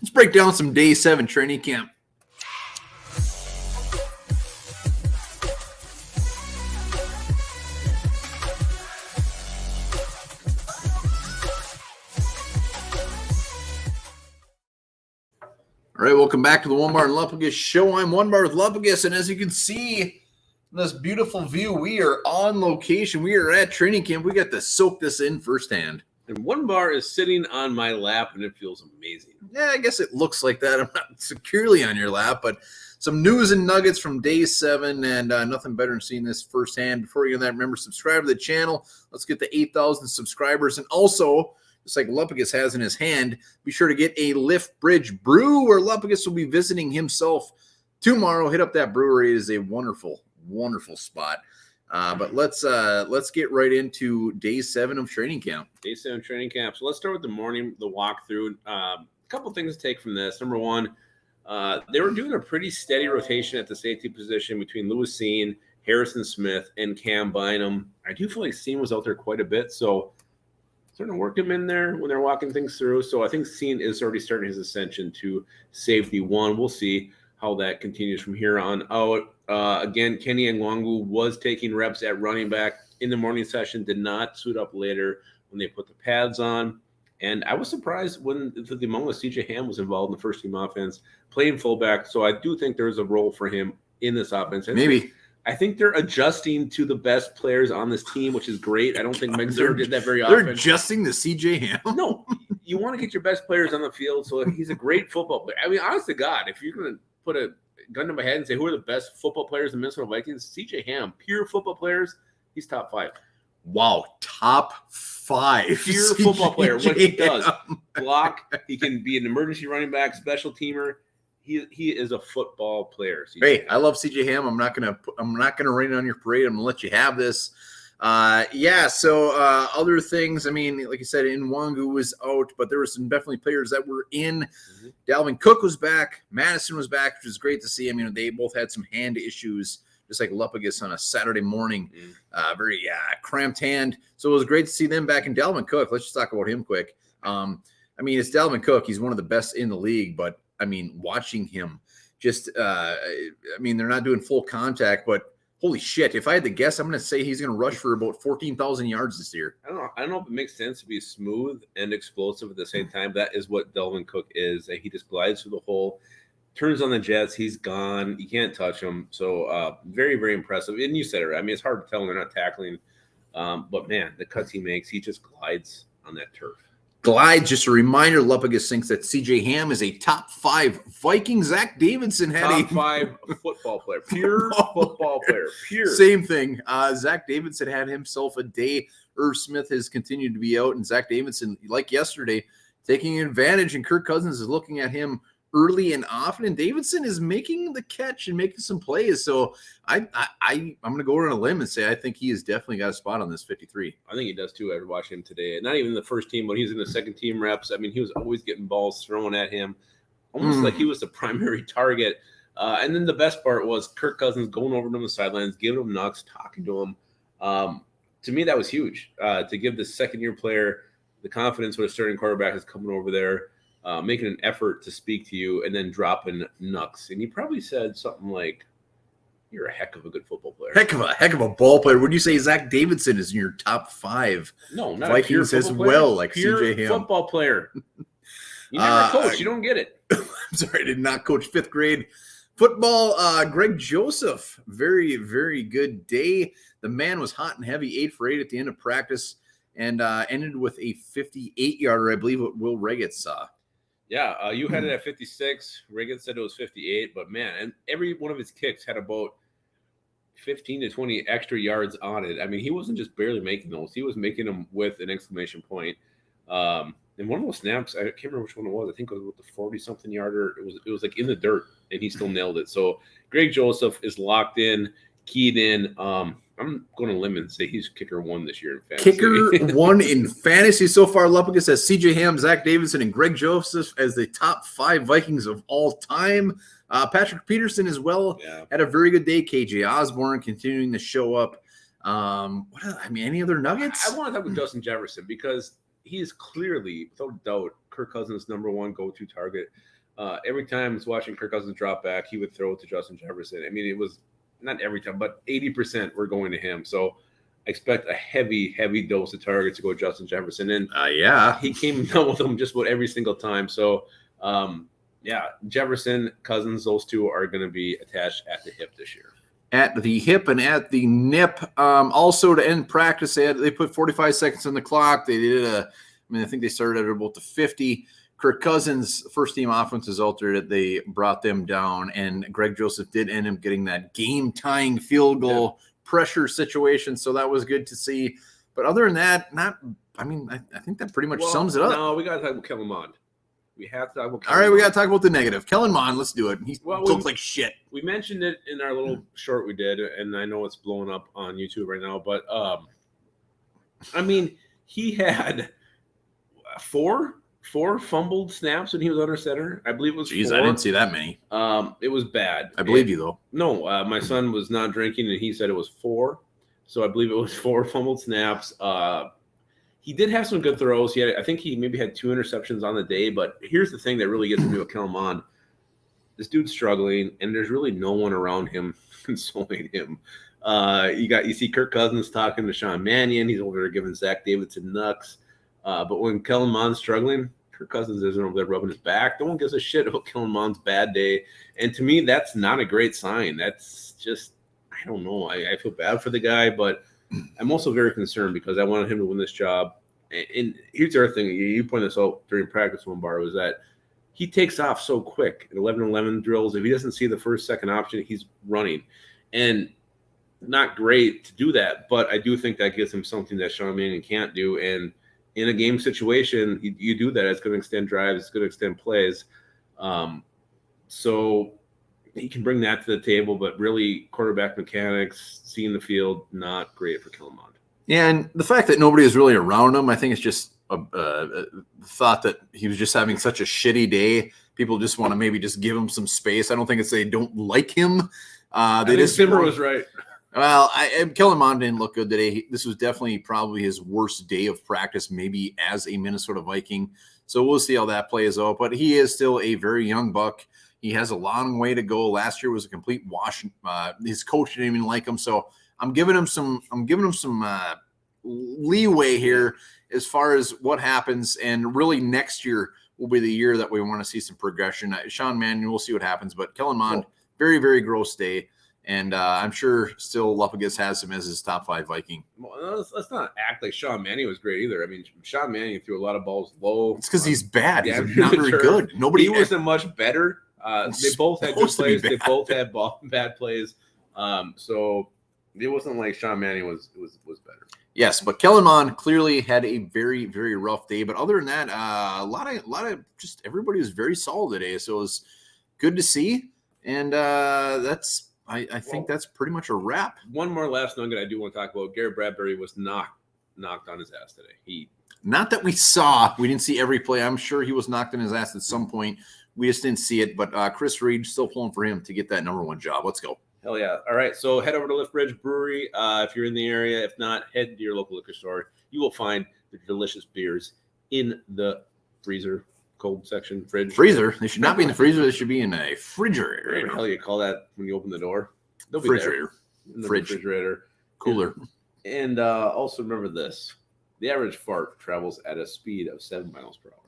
Let's break down some day 7 training camp. All right, welcome back to the Onebar and Lupagus show. I'm Onebar with Lupagus, and as you can see in this beautiful view, we are on location. We are at training camp. We got to soak this in firsthand. And Onebar is sitting on my lap, and it feels amazing. Yeah, I guess it looks like that. I'm not securely on your lap, but some news and nuggets from day 7, and nothing better than seeing this firsthand. Before you do that, remember, subscribe to the channel. Let's get to 8,000 subscribers. And also, just like Lupagus has in his hand, be sure to get a Lift Bridge Brew, where Lupagus will be visiting himself tomorrow. Hit up that brewery. It is a wonderful, wonderful spot. But let's get right into day 7 of training camp. Day 7 training camp. So let's start with the morning, the walkthrough. A couple things to take from this. Number one, they were doing a pretty steady rotation at the safety position between Lewis Seen, Harrison Smith, and Cam Bynum. I do feel like Seen was out there quite a bit, so starting to work him in there when they're walking things through. So I think Seen is already starting his ascension to safety 1. We'll see how that continues from here on out. Again, Kenny Ngwangu was taking reps at running back in the morning session, did not suit up later when they put the pads on. And I was surprised when the amount of CJ Ham was involved in the first team offense, playing fullback. So I do think there's a role for him in this offense. Maybe. I think they're adjusting to the best players on this team, which is great. I don't think Megzer did that very often. They're adjusting to CJ Ham? No. You want to get your best players on the field, so he's a great football player. I mean, honest to God, if you're going to put a gun to my head and say who are the best football players in Minnesota Vikings, CJ Ham, pure football players, he's top 5. Wow, top 5. Pure football player. What he does, block. He can be an emergency running back, special teamer. He is a football player. Hey, I love CJ Ham. I'm not gonna rain on your parade. I'm gonna let you have this. So other things. I mean, like I said, Nwangu was out, but there were some definitely players that were in. Mm-hmm. Dalvin Cook was back. Madison was back, which was great to see. I mean, they both had some hand issues, just like Lupagus on a Saturday morning. Very cramped hand. So it was great to see them back. And Dalvin Cook, let's just talk about him quick. I mean, it's Dalvin Cook. He's one of the best in the league, but I mean, watching him just, I mean, they're not doing full contact, but holy shit. If I had to guess, I'm going to say he's going to rush for about 14,000 yards this year. I don't know if it makes sense to be smooth and explosive at the same time. That is what Dalvin Cook is. He just glides through the hole, turns on the jets. He's gone. You can't touch him. So very, very impressive. And you said it right. I mean, it's hard to tell when they're not tackling. But man, the cuts he makes, he just glides on that turf. Glide, just a reminder, Lupagus thinks that CJ Ham is a top 5 Viking. Zach Davidson had top 5 football player, pure football player, pure. Same thing. Zach Davidson had himself a day. Irv Smith has continued to be out, and Zach Davidson, like yesterday, taking advantage, and Kirk Cousins is looking at him early and often, and Davidson is making the catch and making some plays. So I'm going to go on a limb and say I think he has definitely got a spot on this 53. I think he does too. After watching him today, not even the first team, but he's in the second team reps. I mean, he was always getting balls thrown at him, almost like he was the primary target. And then the best part was Kirk Cousins going over to him on the sidelines, giving him knocks, talking to him. To me, that was huge to give the second-year player the confidence when a starting quarterback is coming over there. Making an effort to speak to you and then dropping knucks. And he probably said something like, you're a heck of a good football player. Heck of a ball player. Would you say Zach Davidson is in your top 5? No, not Vikings as well, like CJ Ham. Football player. You never coach. You don't get it. I'm sorry, I did not coach 5th grade football. Greg Joseph, very, very good day. The man was hot and heavy, 8 for 8 at the end of practice, and ended with a 58-yarder, I believe, what Will Reggett saw. Yeah, you had it at 56. Reagan said it was 58, but man, and every one of his kicks had about 15 to 20 extra yards on it. I mean, he wasn't just barely making those; he was making them with an exclamation point. And one of those snaps, I can't remember which one it was. I think it was with the 40-something yarder. It was like in the dirt, and he still nailed it. So Greg Joseph is locked in, keyed in. I'm going to limb and say he's kicker 1 this year in fantasy. Kicker 1 in fantasy so far. Lupagus has CJ Ham, Zach Davidson, and Greg Joseph as the top 5 Vikings of all time. Patrick Peterson as well had a very good day. KJ Osborne continuing to show up. Any other nuggets? I want to talk with Justin Jefferson because he is clearly, without doubt, Kirk Cousins' number one go-to target. Every time I was watching Kirk Cousins drop back, he would throw it to Justin Jefferson. I mean, it was not every time, but 80% were going to him. So I expect a heavy, heavy dose of targets to go to Justin Jefferson. And he came down with them just about every single time. So, Jefferson, Cousins, those two are going to be attached at the hip this year. At the hip and at the nip. Also, to end practice, they put 45 seconds on the clock. They did I think they started at about the 50. Kirk Cousins' first-team offense is altered. They brought them down, and Greg Joseph did end up getting that game-tying field goal pressure situation, so that was good to see. But other than that, I think that pretty much sums it up. No, we got to talk about Kellen Mond. We have to talk about Kellen All right, Mond. we got to talk about the negative. Kellen Mond, let's do it. He looks like shit. We mentioned it in our little short we did, and I know it's blowing up on YouTube right now, but, he had four fumbled snaps when he was under center. I believe it was 4. I didn't see that many. It was bad. I believe you, though. No, my son was not drinking, and he said it was 4. So I believe it was 4 fumbled snaps. He did have some good throws. I think he maybe had 2 interceptions on the day. But here's the thing that really gets me with Kellen Mond. This dude's struggling, and there's really no one around him consoling him. You see Kirk Cousins talking to Sean Mannion. He's over there giving Zach Davidson nuts. But when Kellen Mond's struggling, Kirk Cousins isn't over there rubbing his back. No one gives a shit about Kellen Mond's bad day. And to me, that's not a great sign. That's just, I don't know. I feel bad for the guy, but I'm also very concerned because I wanted him to win this job. And here's the other thing. You pointed this out during practice, Onebar, was that he takes off so quick in 11-11 drills. If he doesn't see the first, second option, he's running. And not great to do that, but I do think that gives him something that Sean Mannion can't do. And in a game situation, you do that. It's going to extend drives. It's going to extend plays. So he can bring that to the table, but really quarterback mechanics, seeing the field, not great for Kellen Mond. Yeah, and the fact that nobody is really around him, I think it's just a thought that he was just having such a shitty day. People just want to maybe just give him some space. I don't think it's they don't like him. Zimmer was right. Well, Kellen Mond didn't look good today. This was definitely probably his worst day of practice, maybe as a Minnesota Viking. So we'll see how that plays out. But he is still a very young buck. He has a long way to go. Last year was a complete wash. His coach didn't even like him. So I'm giving him some leeway here as far as what happens. And really next year will be the year that we want to see some progression. Sean Mannion, we'll see what happens. But Kellen Mond, very, very gross day. And I'm sure still Lupagus has him as his top 5 Viking. Well, let's not act like Sean Mannion was great either. I mean, Sean Mannion threw a lot of balls low. It's because he's bad. He's not very good. He wasn't much better. They both had good plays. They both had bad plays. So it wasn't like Sean Mannion was better. Yes, but Kellen Mond clearly had a very, very rough day. But other than that, a lot of just everybody was very solid today. So it was good to see. And I think that's pretty much a wrap. One more last nugget I do want to talk about. Garrett Bradbury was knocked on his ass today. Not that we saw. We didn't see every play. I'm sure he was knocked on his ass at some point. We just didn't see it. But Chris Reed still pulling for him to get that number 1 job. Let's go. Hell yeah. All right, so head over to Lift Bridge Brewery if you're in the area. If not, head to your local liquor store. You will find the delicious beers in the freezer. Cold section, fridge. Freezer? They should not be in the freezer. They should be in a refrigerator. What the hell you call that when you open the door? They'll be refrigerator. There in the refrigerator. Cooler. And also remember this. The average fart travels at a speed of 7 miles per hour.